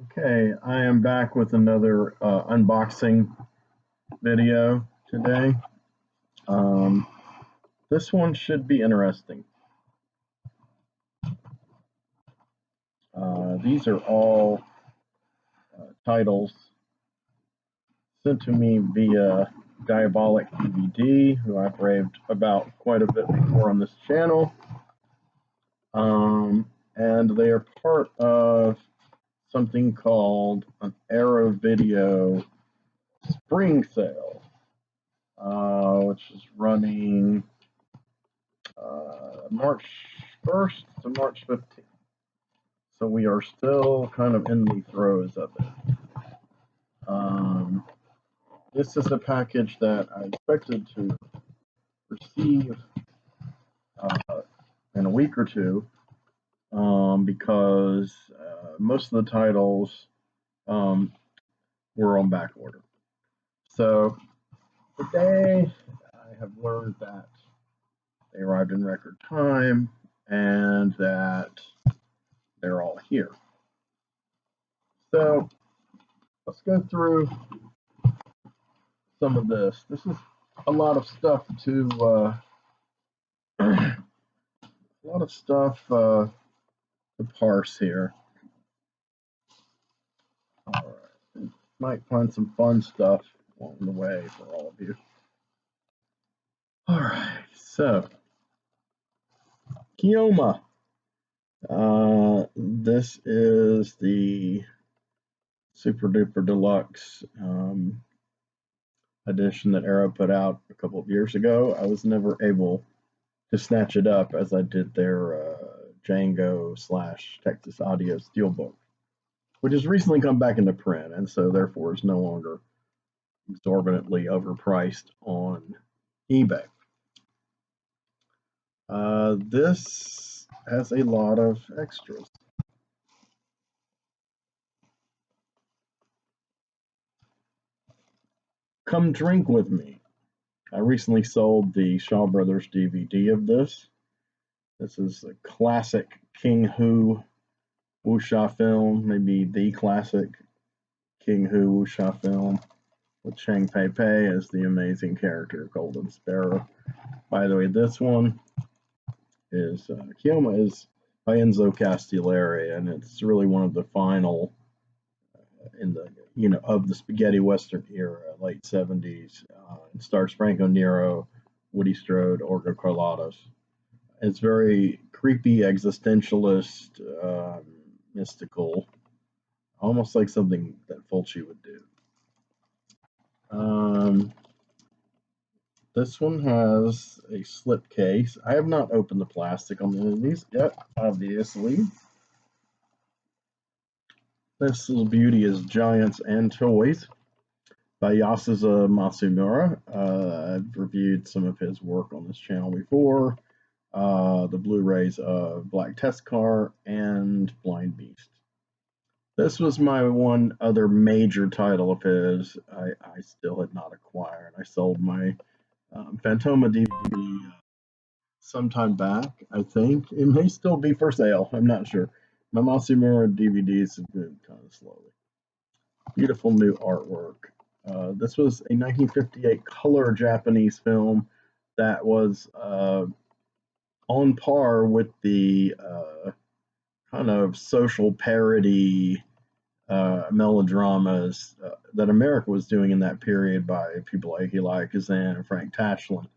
Okay, I am back with another unboxing video today. This one should be interesting. These are all titles sent to me via DiabolikDVD, who I've raved about quite a bit before on this channel. And they are part of something called an Arrow Video spring sale, which is running March 1st to March 15th. So we are still kind of in the throes of it. This is a package that I expected to receive in a week or two, because most of the titles were on back order. So today I have learned that they arrived in record time and that they're all here. So let's go through some of this. This is a lot of stuff to parse here. All right, might find some fun stuff along the way for all of you. All right, so Kioma. This is the Super Duper Deluxe edition that Arrow put out a couple of years ago. I was never able to snatch it up as I did their Django / Texas Audio Steelbook, which has recently come back into print, and so therefore is no longer exorbitantly overpriced on eBay. This has a lot of extras. Come Drink With Me. I recently sold the Shaw Brothers DVD of this. This is a classic King Hu wuxia film, maybe the classic King Hu wuxia film, with Chang Pei Pei as the amazing character Golden Sparrow. By the way, this one is Kioma is by Enzo Castellari, and it's really one of the final in the of the spaghetti western era, late 70s. It stars Franco Nero, Woody Strode, Olga Carlotos. It's very creepy, existentialist, mystical, almost like something that Fulci would do. This one has a slip case. I have not opened the plastic on any of these yet, obviously. This little beauty is Giants and Toys by Yasuza Masumura. I've reviewed some of his work on this channel before. The Blu-rays of Black Test Car and Blind Beast. This was my one other major title of his I still had not acquired. I sold my Phantoma DVD sometime back, I think. It may still be for sale, I'm not sure. My Masumura DVDs have been kind of slowly. Beautiful new artwork. This was a 1958 color Japanese film that was on par with the kind of social parody melodramas that America was doing in that period by people like Elia Kazan and Frank Tashlin,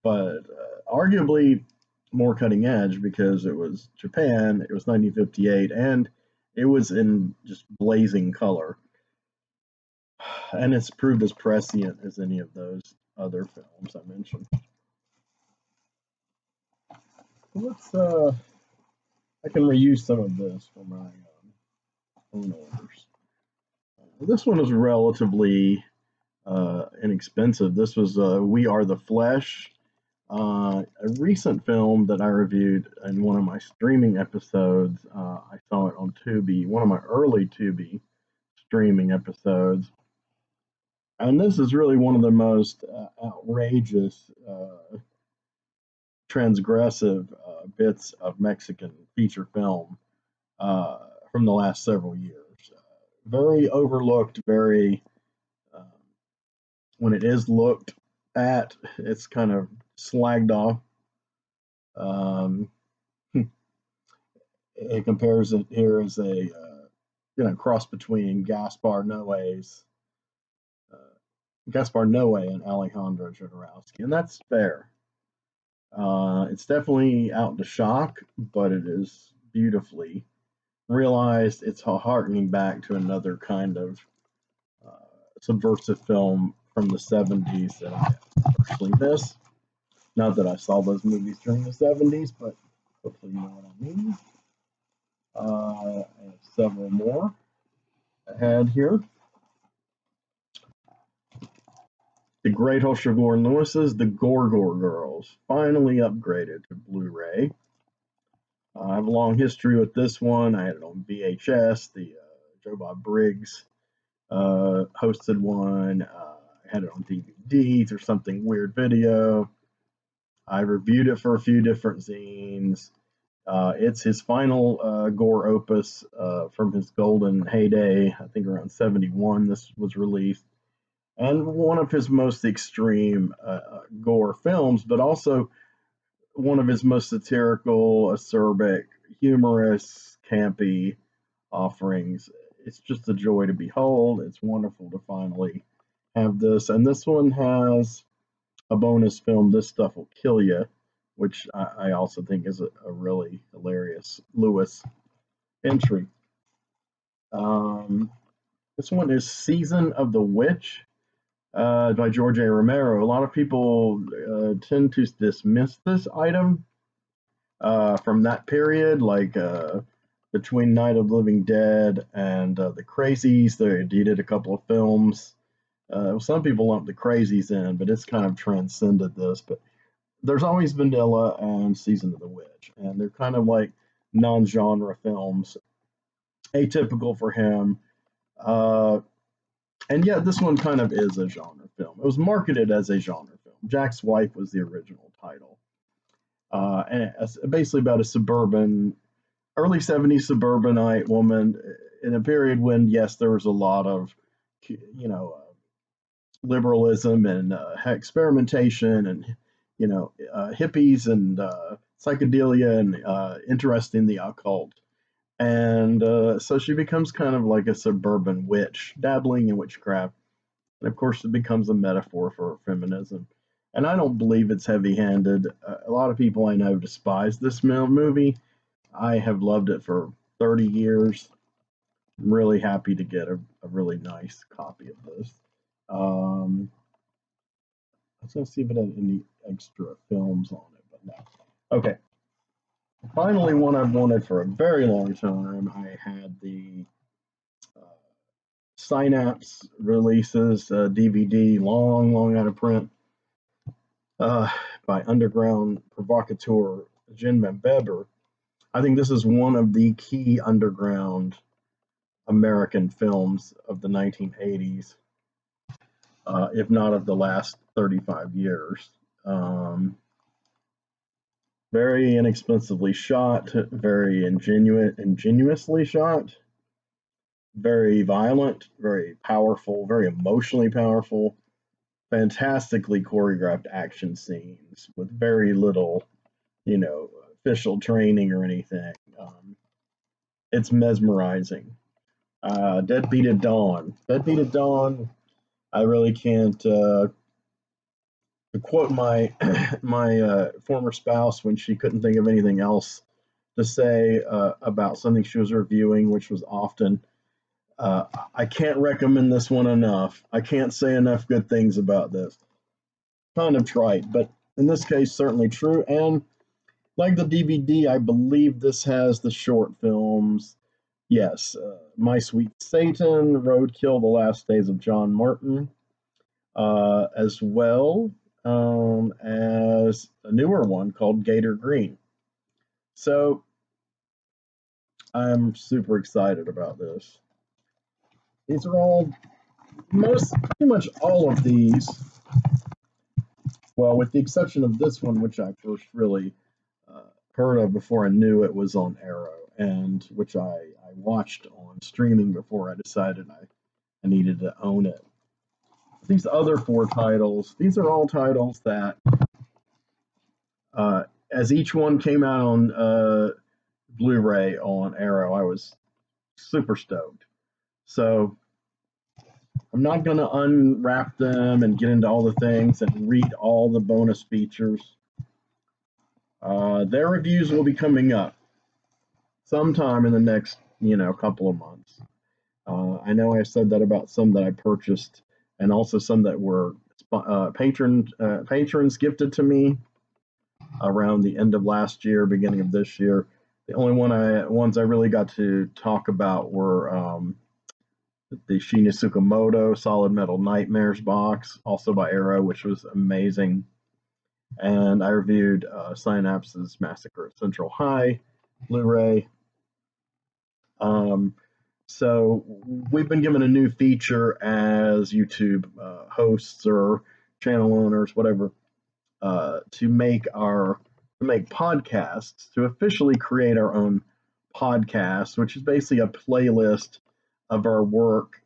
but arguably more cutting edge because it was Japan, it was 1958, and it was in just blazing color. And it's proved as prescient as any of those other films I mentioned. Let's I can reuse some of this for my own orders. This one is relatively inexpensive. This was We Are the Flesh, a recent film that I reviewed in one of my streaming episodes. I saw it on Tubi, one of my early Tubi streaming episodes. And this is really one of the most outrageous, transgressive bits of Mexican feature film from the last several years. very overlooked, very, when it is looked at, it's kind of slagged off. Um, it compares it here as a cross between Gaspar Noé and Alejandro Jodorowsky, and that's fair. It's definitely out to shock, but it is beautifully realized. It's harkening back to another kind of subversive film from the 70s that I personally miss. Not that I saw those movies during the 70s, but hopefully you know what I mean. I have several more ahead here. The Great Siobhan Lewis's The Gorgor Girls, finally upgraded to Blu-ray. I have a long history with this one. I had it on VHS. The Joe Bob Briggs hosted one. I had it on DVD through something weird video. I reviewed it for a few different zines. It's his final gore opus from his golden heyday. I think around 71 this was released. And one of his most extreme gore films, but also one of his most satirical, acerbic, humorous, campy offerings. It's just a joy to behold. It's wonderful to finally have this. And this one has a bonus film, This Stuff Will Kill You, which I also think is a really hilarious Lewis entry. This one is Season of the Witch by George A. Romero. A lot of people tend to dismiss this item from that period, like between Night of the Living Dead and The Crazies. He did a couple of films. Some people lump The Crazies in, but it's kind of transcended this. But there's always Vanilla and Season of the Witch, and they're kind of like non-genre films, atypical for him. And yet this one kind of is a genre film. It was marketed as a genre film. Jack's Wife was the original title. And it's basically about a early 70s suburbanite woman in a period when, yes, there was a lot of, liberalism and experimentation and, hippies and psychedelia and interest in the occult. And so she becomes kind of like a suburban witch, dabbling in witchcraft. And of course, it becomes a metaphor for feminism. And I don't believe it's heavy handed. A lot of people I know despise this movie. I have loved it for 30 years. I'm really happy to get a really nice copy of this. I was going to see if it had any extra films on it, but no. Okay. Finally, one I've wanted for a very long time. I had the Synapse releases DVD, long out of print, by underground provocateur Jim Van Bebber. I think this is one of the key underground American films of the 1980s, if not of the last 35 years. Very inexpensively shot, very ingenuously shot, very violent, very powerful, very emotionally powerful, fantastically choreographed action scenes with very little, official training or anything. It's mesmerizing. Deadbeat at Dawn. Deadbeat at Dawn. I really can't. To quote my my former spouse when she couldn't think of anything else to say about something she was reviewing, which was often, I can't recommend this one enough. I can't say enough good things about this. Kind of trite, but in this case, certainly true. And like the DVD, I believe this has the short films. Yes, My Sweet Satan, Roadkill, The Last Days of John Martin, as well as a newer one called Gator Green. So I'm super excited about this. These are all, pretty much all of these, well, with the exception of this one, which I first really heard of before I knew it was on Arrow, and which I watched on streaming before I decided I needed to own it. These other 4 titles, these are all titles that, as each one came out on Blu-ray on Arrow, I was super stoked. So I'm not going to unwrap them and get into all the things and read all the bonus features. Their reviews will be coming up sometime in the next, couple of months. I know I said that about some that I purchased, and also some that were patrons gifted to me around the end of last year, beginning of this year. The only ones I really got to talk about were the Shinya Tsukamoto Solid Metal Nightmares box, also by Arrow, which was amazing. And I reviewed Synapse's Massacre at Central High Blu-ray. So we've been given a new feature as YouTube hosts or channel owners, whatever, to make podcasts, to officially create our own podcast, which is basically a playlist of our work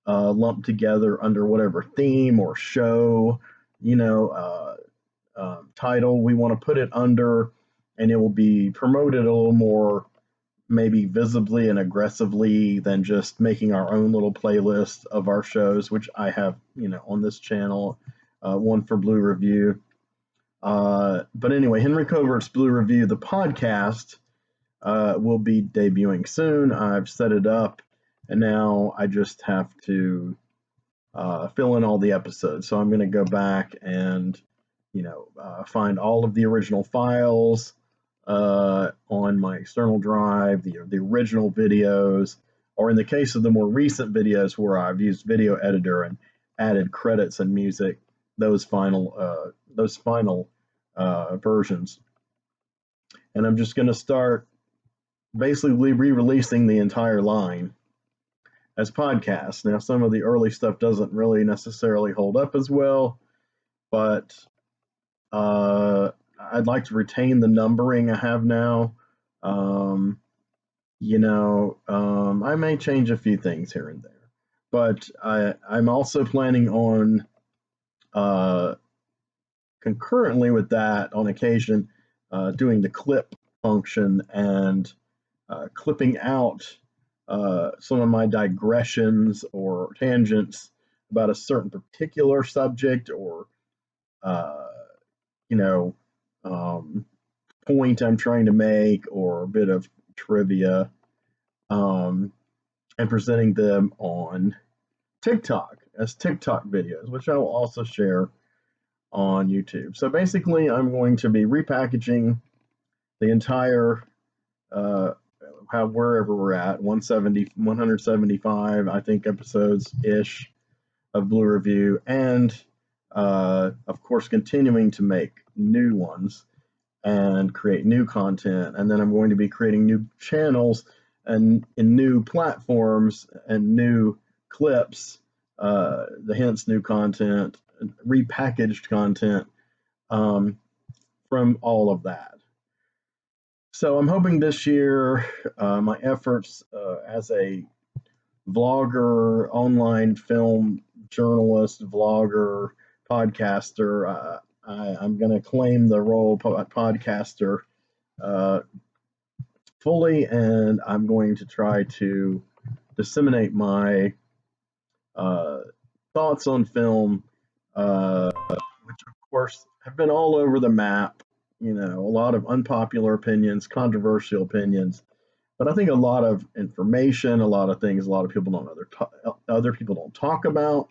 lumped together under whatever theme or show, title we want to put it under, and it will be promoted a little more maybe visibly and aggressively than just making our own little playlist of our shows, which I have, on this channel, one for Blue Review. But anyway, Henry Covert's Blue Review, the podcast, will be debuting soon. I've set it up, and now I just have to fill in all the episodes. So I'm going to go back and, find all of the original files on my external drive, the original videos, or in the case of the more recent videos where I've used Video Editor and added credits and music, those final versions. And I'm just going to start basically re-releasing the entire line as podcasts. Now, some of the early stuff doesn't really necessarily hold up as well, but I'd like to retain the numbering I have now. I may change a few things here and there, but I'm also planning on concurrently with that, on occasion, doing the clip function and clipping out some of my digressions or tangents about a certain particular subject or point I'm trying to make, or a bit of trivia, and presenting them on TikTok as TikTok videos, which I will also share on YouTube. So basically, I'm going to be repackaging the entire, wherever we're at, 175, I think, episodes-ish of Blue Review, and of course, continuing to make new ones and create new content. And then I'm going to be creating new channels and in new platforms and new clips, hence new content, repackaged content from all of that. So I'm hoping this year my efforts as a vlogger, online film journalist, vlogger, podcaster, I'm going to claim the role podcaster fully, and I'm going to try to disseminate my thoughts on film, which of course have been all over the map. A lot of unpopular opinions, controversial opinions, but I think a lot of information, a lot of things, a lot of people other people don't talk about.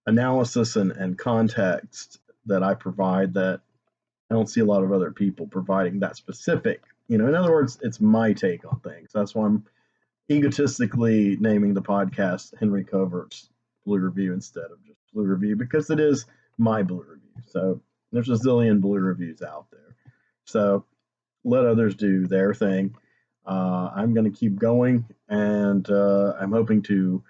Analysis and context that I provide that I don't see a lot of other people providing that specific. In other words, it's my take on things. That's why I'm egotistically naming the podcast Henry Covert's Blue Review instead of just Blue Review, because it is my Blue Review. So there's a zillion Blue Reviews out there. So let others do their thing. I'm going to keep going, and I'm hoping to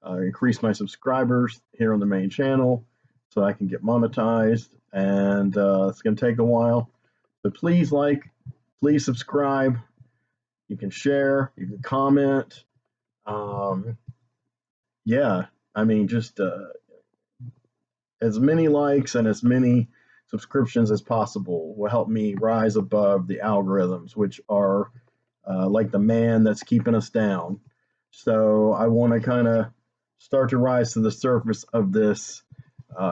increase my subscribers here on the main channel so I can get monetized, and it's going to take a while. But please please subscribe, You can share, you can comment. Yeah, I mean, just as many likes and as many subscriptions as possible will help me rise above the algorithms, which are like the man that's keeping us down. So I want to kind of start to rise to the surface of this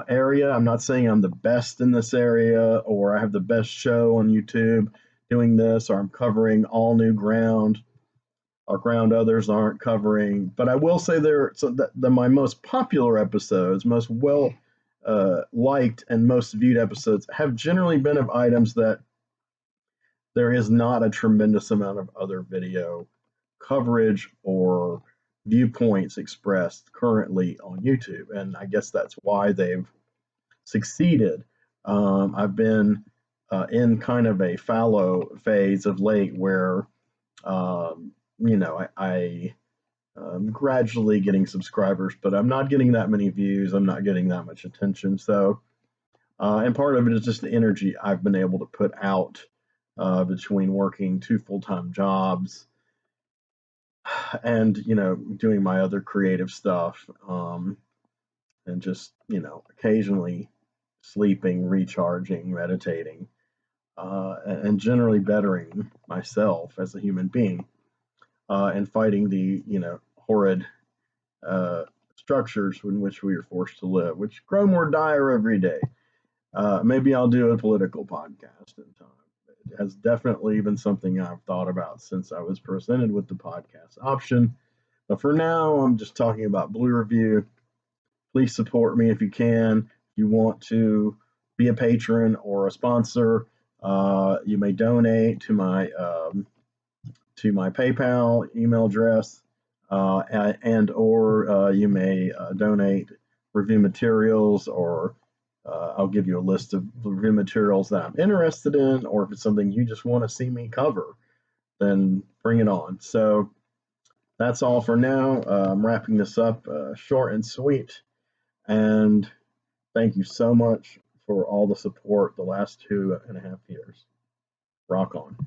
area. I'm not saying I'm the best in this area or I have the best show on YouTube doing this or I'm covering all new ground or ground others aren't covering. But I will say my most popular episodes, most well liked and most viewed episodes have generally been of items that there is not a tremendous amount of other video coverage or viewpoints expressed currently on YouTube. And I guess that's why they've succeeded. I've been in kind of a fallow phase of late where, I'm gradually getting subscribers, but I'm not getting that many views. I'm not getting that much attention. So, and part of it is just the energy I've been able to put out between working 2 full-time jobs and doing my other creative stuff, and just occasionally sleeping, recharging, meditating, and generally bettering myself as a human being, and fighting the horrid structures in which we are forced to live, which grow more dire every day. Maybe I'll do a political podcast in time. It has definitely been something I've thought about since I was presented with the podcast option. But for now, I'm just talking about BLU REVUE. Please support me if you can. If you want to be a patron or a sponsor, you may donate to my PayPal email address, or you may donate review materials, or I'll give you a list of review materials that I'm interested in, or if it's something you just want to see me cover, then bring it on. So that's all for now. I'm wrapping this up short and sweet. And thank you so much for all the support the last 2.5 years. Rock on.